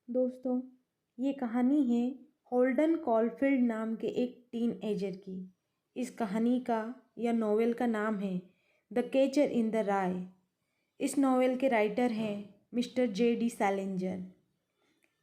दोस्तों, ये कहानी है होल्डन कॉलफील्ड नाम के एक टीनएजर की। इस कहानी का या नॉवेल का नाम है द कैचर इन द राय। इस नॉवेल के राइटर हैं मिस्टर J.D. सैलिंजर।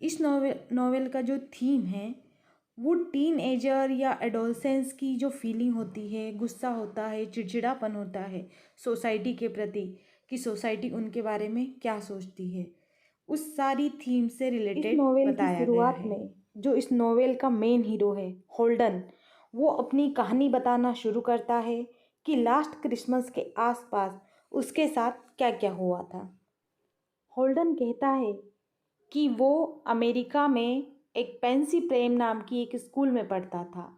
इस नॉवेल का जो थीम है वो टीनएजर या एडोलसेंस की जो फीलिंग होती है, गुस्सा होता है, चिड़चिड़ापन होता है सोसाइटी के प्रति, कि सोसाइटी उनके बारे में क्या सोचती है, उस सारी थीम से इस रिलेटेड नोवेल की बताया गया शुरुआत है। में जो इस नोवेल का मेन हीरो है होल्डन, वो अपनी कहानी बताना शुरू करता है कि लास्ट क्रिसमस के आसपास उसके साथ क्या क्या हुआ था। होल्डन कहता है कि वो अमेरिका में एक पेंसी प्रेम नाम की एक स्कूल में पढ़ता था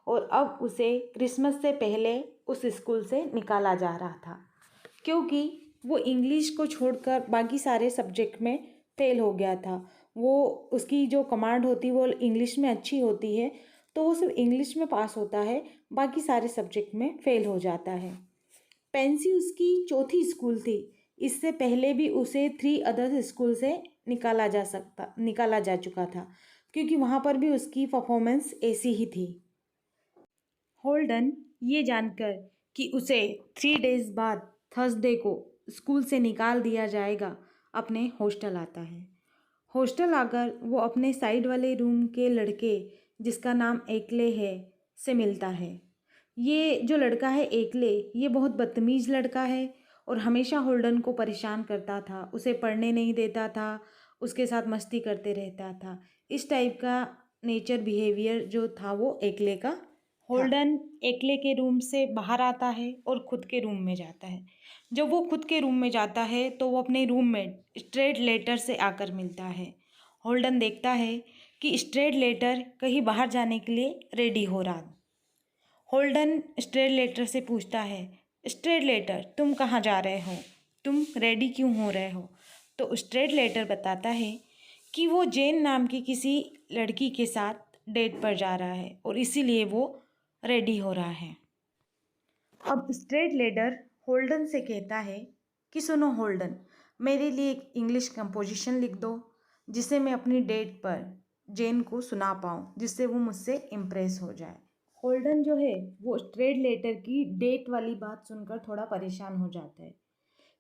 और अब उसे क्रिसमस से पहले उस स्कूल से निकाला जा रहा था क्योंकि वो इंग्लिश को छोड़कर बाकी सारे सब्जेक्ट में फेल हो गया था। वो उसकी जो कमांड होती है वो इंग्लिश में अच्छी होती है, तो वो सिर्फ इंग्लिश में पास होता है, बाकी सारे सब्जेक्ट में फेल हो जाता है। पेंसी उसकी चौथी स्कूल थी। इससे पहले भी उसे 3 अदर स्कूल से निकाला जा चुका था क्योंकि वहाँ पर भी उसकी परफॉर्मेंस ऐसी ही थी। होल्डन ये जानकर कि उसे 3 डेज बाद थर्सडे को स्कूल से निकाल दिया जाएगा, अपने हॉस्टल आता है। हॉस्टल आकर वो अपने साइड वाले रूम के लड़के, जिसका नाम एकले है, से मिलता है। ये जो लड़का है एकले, ये बहुत बदतमीज़ लड़का है और हमेशा होल्डन को परेशान करता था, उसे पढ़ने नहीं देता था, उसके साथ मस्ती करते रहता था। इस टाइप का नेचर बिहेवियर जो था वो एकले का। होल्डन एकले के रूम से बाहर आता है और खुद के रूम में जाता है। जब वो खुद के रूम में जाता है तो वो अपने रूम में स्ट्रेट लेटर से आकर मिलता है। होल्डन देखता है कि स्ट्रेट लेटर कहीं बाहर जाने के लिए रेडी हो रहा। होल्डन स्ट्रेट लेटर से पूछता है, स्ट्रेट लेटर तुम कहाँ जा रहे हो, तुम रेडी क्यों हो रहे हो? तो स्ट्रेट लेटर बताता है कि वो जेन नाम की किसी लड़की के साथ डेट पर जा रहा है और इसीलिए वो रेडी हो रहा है। अब स्ट्रेट लेटर होल्डन से कहता है कि सुनो होल्डन, मेरे लिए एक इंग्लिश कंपोजिशन लिख दो जिसे मैं अपनी डेट पर जेन को सुना पाऊँ, जिससे वो मुझसे इम्प्रेस हो जाए। होल्डन जो है वो स्ट्रेट लेटर की डेट वाली बात सुनकर थोड़ा परेशान हो जाता है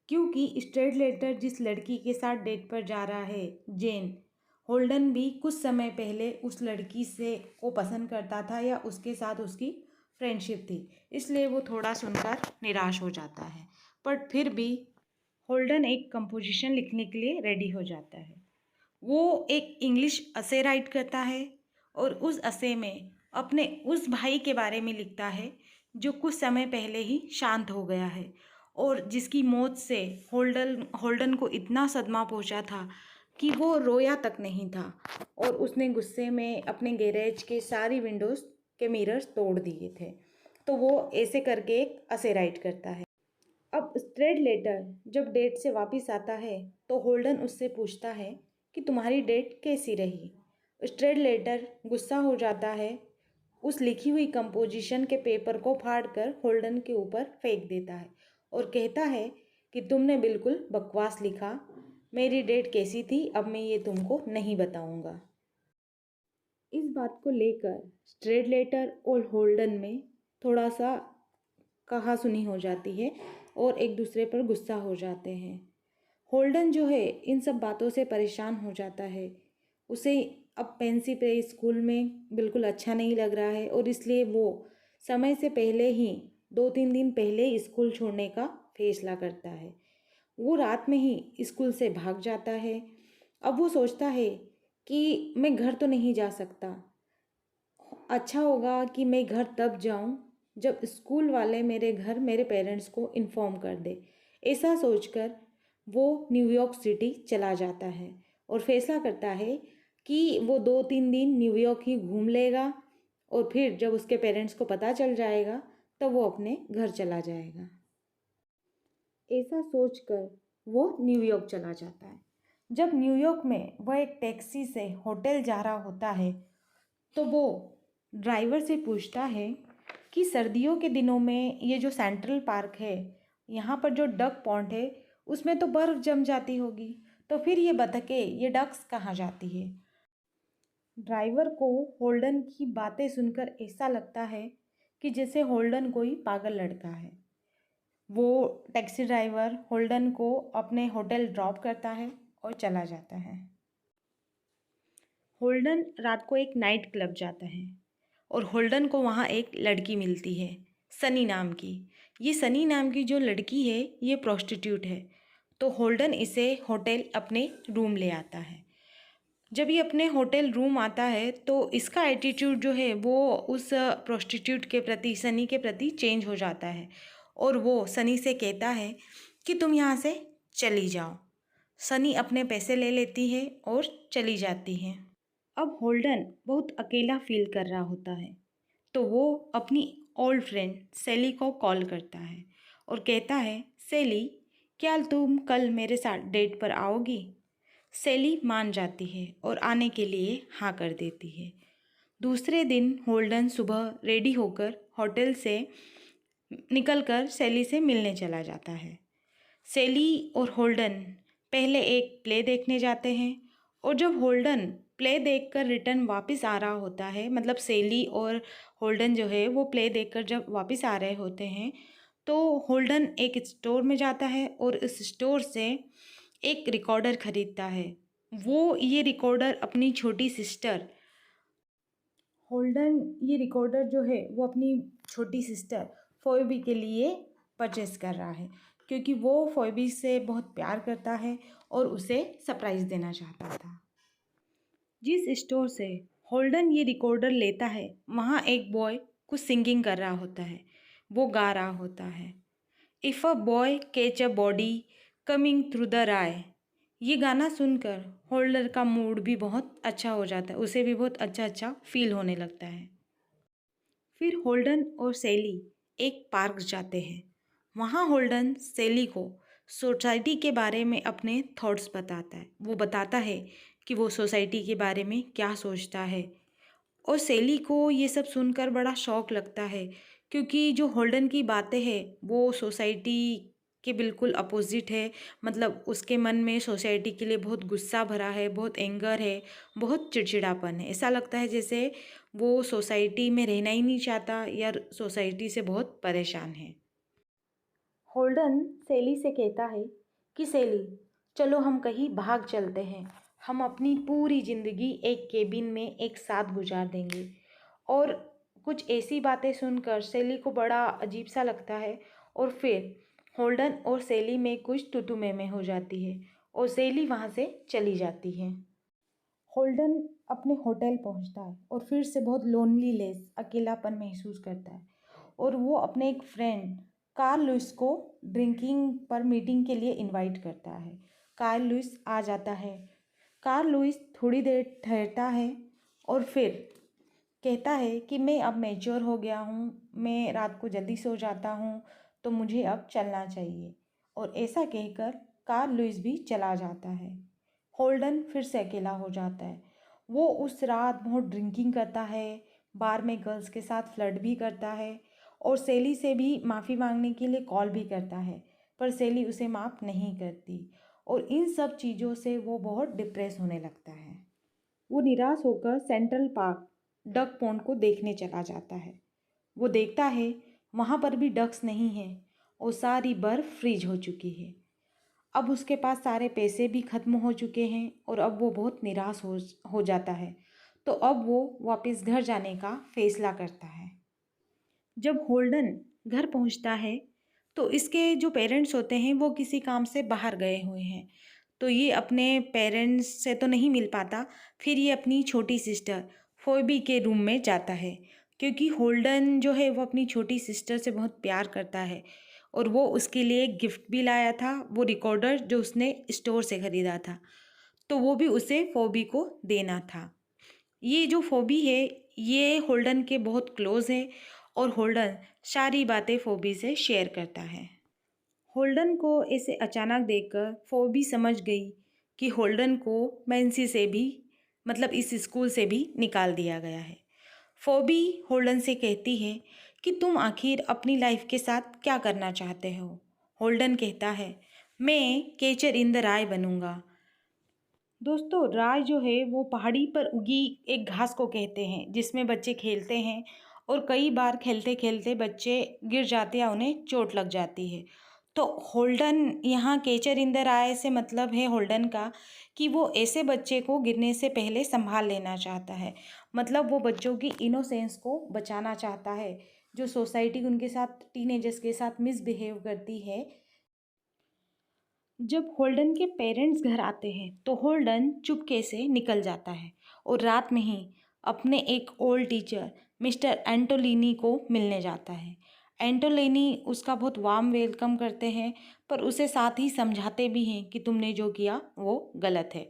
क्योंकि स्ट्रेट लेटर जिस लड़की के साथ डेट पर जा रहा है, जेन, होल्डन भी कुछ समय पहले उस लड़की से को पसंद करता था या उसके साथ उसकी फ्रेंडशिप थी, इसलिए वो थोड़ा सुनकर निराश हो जाता है। बट फिर भी होल्डन एक कंपोजिशन लिखने के लिए रेडी हो जाता है। वो एक इंग्लिश असे राइट करता है और उस असे में अपने उस भाई के बारे में लिखता है जो कुछ समय पहले ही शांत हो गया है और जिसकी मौत से होल्डन को इतना सदमा पहुंचा था कि वो रोया तक नहीं था और उसने गुस्से में अपने गैरेज के सारी विंडोज़ के मिरर्स तोड़ दिए थे। तो वो ऐसे करके एक असे राइट करता है। अब स्ट्रेट लेटर जब डेट से वापस आता है तो होल्डन उससे पूछता है कि तुम्हारी डेट कैसी रही। स्ट्रेट लेटर गुस्सा हो जाता है, उस लिखी हुई कंपोजिशन के पेपर को फाड़कर होल्डन के ऊपर फेंक देता है और कहता है कि तुमने बिल्कुल बकवास लिखा, मेरी डेट कैसी थी अब मैं ये तुमको नहीं बताऊंगा। इस बात को लेकर स्ट्रेट लेटर और होल्डन में थोड़ा सा कहा सुनी हो जाती है और एक दूसरे पर गुस्सा हो जाते हैं। होल्डन जो है इन सब बातों से परेशान हो जाता है। उसे अब पेंसी पे स्कूल में बिल्कुल अच्छा नहीं लग रहा है और इसलिए वो समय से पहले ही 2-3 दिन पहले ही स्कूल छोड़ने का फैसला करता है। वो रात में ही स्कूल से भाग जाता है। अब वो सोचता है कि मैं घर तो नहीं जा सकता, अच्छा होगा कि मैं घर तब जाऊं जब स्कूल वाले मेरे घर मेरे पेरेंट्स को इन्फॉर्म कर दे। ऐसा सोचकर वो न्यूयॉर्क सिटी चला जाता है और फैसला करता है कि वो 2-3 दिन न्यूयॉर्क ही घूम लेगा और फिर जब उसके पेरेंट्स को पता चल जाएगा तब वो अपने घर चला जाएगा। ऐसा सोचकर वो न्यूयॉर्क चला जाता है। जब न्यूयॉर्क में वह एक टैक्सी से होटल जा रहा होता है तो वो ड्राइवर से पूछता है कि सर्दियों के दिनों में ये जो सेंट्रल पार्क है, यहाँ पर जो डक पॉन्ड है, उसमें तो बर्फ़ जम जाती होगी, तो फिर ये बतखें, ये डक्स कहाँ जाती है? ड्राइवर को होल्डन की बातें सुनकर ऐसा लगता है कि जैसे होल्डन कोई पागल लड़का है। वो टैक्सी ड्राइवर होल्डन को अपने होटल ड्रॉप करता है और चला जाता है। होल्डन रात को एक नाइट क्लब जाता है और होल्डन को वहाँ एक लड़की मिलती है, सनी नाम की। ये सनी नाम की जो लड़की है ये प्रोस्टिट्यूट है। तो होल्डन इसे होटल अपने रूम ले आता है। जब ये अपने होटल रूम आता है तो इसका एटीट्यूड जो है वो उस प्रोस्टिट्यूट के प्रति, सनी के प्रति चेंज हो जाता है और वो सनी से कहता है कि तुम यहाँ से चली जाओ। सनी अपने पैसे ले लेती है और चली जाती है। अब होल्डन बहुत अकेला फील कर रहा होता है तो वो अपनी ओल्ड फ्रेंड सेली को कॉल करता है और कहता है, सेली क्या तुम कल मेरे साथ डेट पर आओगी? सेली मान जाती है और आने के लिए हाँ कर देती है। दूसरे दिन होल्डन सुबह रेडी होकर होटल से निकलकर सेली से मिलने चला जाता है। सेली और होल्डन पहले एक प्ले देखने जाते हैं और जब होल्डन प्ले देखकर रिटर्न वापस आ रहा होता है, मतलब सेली और होल्डन जो है वो प्ले देखकर जब वापस आ रहे होते हैं तो होल्डन एक स्टोर में जाता है और उस स्टोर से एक रिकॉर्डर खरीदता है। वो ये रिकॉर्डर अपनी छोटी सिस्टर, होल्डन ये रिकॉर्डर जो है वो अपनी छोटी सिस्टर फोइबी के लिए परचेस कर रहा है क्योंकि वो फोइबी से बहुत प्यार करता है और उसे सरप्राइज़ देना चाहता था। जिस स्टोर से होल्डन ये रिकॉर्डर लेता है वहाँ एक बॉय कुछ सिंगिंग कर रहा होता है। वो गा रहा होता है, if a boy catch a body coming through the rye. ये गाना सुनकर होल्डर का मूड भी बहुत अच्छा हो जाता है, उसे भी बहुत अच्छा अच्छा फील होने लगता है। फिर होल्डन और सेली एक पार्क जाते हैं। वहाँ होल्डन सेली को सोसाइटी के बारे में अपने थॉट्स बताता है। वो बताता है कि वो सोसाइटी के बारे में क्या सोचता है और सेली को ये सब सुनकर बड़ा शौक लगता है क्योंकि जो होल्डन की बातें हैं वो सोसाइटी के बिल्कुल अपोजिट है। मतलब उसके मन में सोसाइटी के लिए बहुत गुस्सा भरा है, बहुत एंगर है, बहुत चिड़चिड़ापन है। ऐसा लगता है जैसे वो सोसाइटी में रहना ही नहीं चाहता या सोसाइटी से बहुत परेशान है। होल्डन सेली से कहता है कि सेली चलो हम कहीं भाग चलते हैं, हम अपनी पूरी ज़िंदगी एक केबिन में एक साथ गुजार देंगे। और कुछ ऐसी बातें सुनकर सेली को बड़ा अजीब सा लगता है और फिर होल्डन और सेली में कुछ तू में हो जाती है और सेली वहाँ से चली जाती है। होल्डन अपने होटल पहुँचता है और फिर से बहुत लोनलीनेस, अकेलापन महसूस करता है और वो अपने एक फ्रेंड कार्ल लुइस को ड्रिंकिंग पर मीटिंग के लिए इनवाइट करता है। कार्ल लुइस आ जाता है। कार्ल लुइस थोड़ी देर ठहरता है और फिर कहता है कि मैं अब मैच्योर हो गया हूँ, मैं रात को जल्दी सो जाता हूँ तो मुझे अब चलना चाहिए। और ऐसा कहकर कार्ल लुइस भी चला जाता है। होल्डन फिर से अकेला हो जाता है। वो उस रात बहुत ड्रिंकिंग करता है, बार में गर्ल्स के साथ फ्लर्ट भी करता है और सेली से भी माफ़ी मांगने के लिए कॉल भी करता है, पर सेली उसे माफ़ नहीं करती और इन सब चीज़ों से वो बहुत डिप्रेस होने लगता है। वो निराश होकर सेंट्रल पार्क डक पॉन्ड को देखने चला जाता है। वो देखता है वहाँ पर भी डक्स नहीं है और सारी बर्फ़ फ्रीज हो चुकी है। अब उसके पास सारे पैसे भी ख़त्म हो चुके हैं और अब वो बहुत निराश हो जाता है। तो अब वो वापस घर जाने का फ़ैसला करता है। जब होल्डन घर पहुंचता है तो इसके जो पेरेंट्स होते हैं वो किसी काम से बाहर गए हुए हैं, तो ये अपने पेरेंट्स से तो नहीं मिल पाता। फिर ये अपनी छोटी सिस्टर फोइबी के रूम में जाता है क्योंकि होल्डन जो है वो अपनी छोटी सिस्टर से बहुत प्यार करता है और वो उसके लिए एक गिफ्ट भी लाया था, वो रिकॉर्डर जो उसने स्टोर से ख़रीदा था, तो वो भी उसे फोबी को देना था। ये जो फोबी है ये होल्डन के बहुत क्लोज़ है और होल्डन सारी बातें फोबी से शेयर करता है। होल्डन को ऐसे अचानक देखकर फोबी समझ गई कि होल्डन को मैंसी से भी, मतलब इस स्कूल से भी निकाल दिया गया है। फोबी होल्डन से कहती है कि तुम आखिर अपनी लाइफ के साथ क्या करना चाहते हो? होल्डन कहता है, मैं कैचर इन द राय बनूंगा। दोस्तों, राय जो है वो पहाड़ी पर उगी एक घास को कहते हैं जिसमें बच्चे खेलते हैं और कई बार खेलते खेलते बच्चे गिर जाते हैं, उन्हें चोट लग जाती है। तो होल्डन यहाँ केचर इन द राय से मतलब है होल्डन का कि वो ऐसे बच्चे को गिरने से पहले संभाल लेना चाहता है। मतलब वो बच्चों की इनोसेंस को बचाना चाहता है। जो सोसाइटी उनके साथ टीनेजर्स के साथ मिसबिहेव करती है। जब होल्डन के पेरेंट्स घर आते हैं तो होल्डन चुपके से निकल जाता है और रात में ही अपने एक ओल्ड टीचर मिस्टर एंटोलिनी को मिलने जाता है। एंटोलिनी उसका बहुत वार्म वेलकम करते हैं, पर उसे साथ ही समझाते भी हैं कि तुमने जो किया वो गलत है,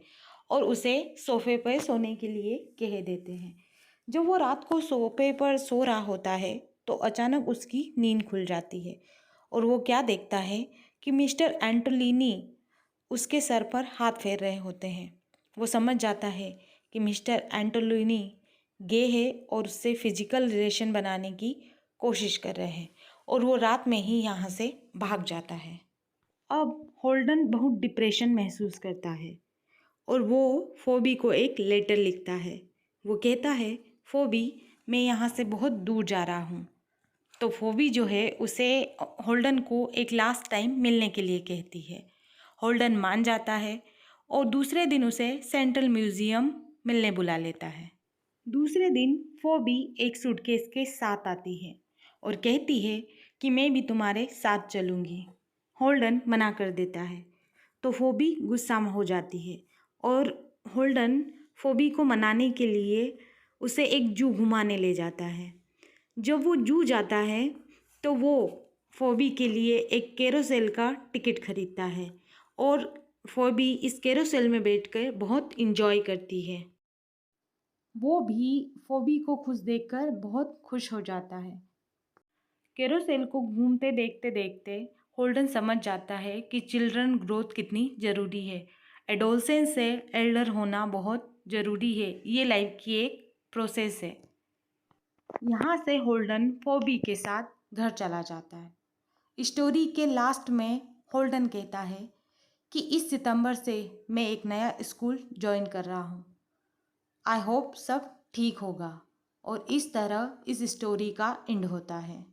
और उसे सोफे पर सोने के लिए कह देते हैं। जब वो रात को सोफे पर सो रहा होता है तो अचानक उसकी नींद खुल जाती है और वो क्या देखता है कि मिस्टर एंटोलिनी उसके सर पर हाथ फेर रहे होते हैं। वो समझ जाता है कि मिस्टर एंटोलिनी गे है और उससे फिजिकल रिलेशन बनाने की कोशिश कर रहे हैं, और वो रात में ही यहाँ से भाग जाता है। अब होल्डन बहुत डिप्रेशन महसूस करता है और वो फोबी को एक लेटर लिखता है। वो कहता है, फोबी, मैं यहाँ से बहुत दूर जा रहा हूँ। तो फोबी जो है उसे होल्डन को एक लास्ट टाइम मिलने के लिए कहती है। होल्डन मान जाता है और दूसरे दिन उसे सेंट्रल म्यूजियम मिलने बुला लेता है। दूसरे दिन फोबी एक सूटकेस के साथ आती है और कहती है कि मैं भी तुम्हारे साथ चलूँगी। होल्डन मना कर देता है तो फोबी गुस्सा में हो जाती है और होल्डन फोबी को मनाने के लिए उसे एक जू घुमाने ले जाता है। जब वो जू जाता है तो वो फोबी के लिए एक कैरोसेल का टिकट खरीदता है और फोबी इस कैरोसेल में बैठकर बहुत इंजॉय करती है। वो भी फोबी को खुश देखकर बहुत खुश हो जाता है। कैरोसेल को घूमते देखते देखते होल्डन समझ जाता है कि चिल्ड्रन ग्रोथ कितनी ज़रूरी है। एडोलसेंस से एल्डर होना बहुत ज़रूरी है। ये लाइफ की एक प्रोसेस है। यहाँ से होल्डन फोबी के साथ घर चला जाता है। स्टोरी के लास्ट में होल्डन कहता है कि इस सितंबर से मैं एक नया स्कूल ज्वाइन कर रहा हूँ। आई होप सब ठीक होगा। और इस तरह इस स्टोरी का एंड होता है।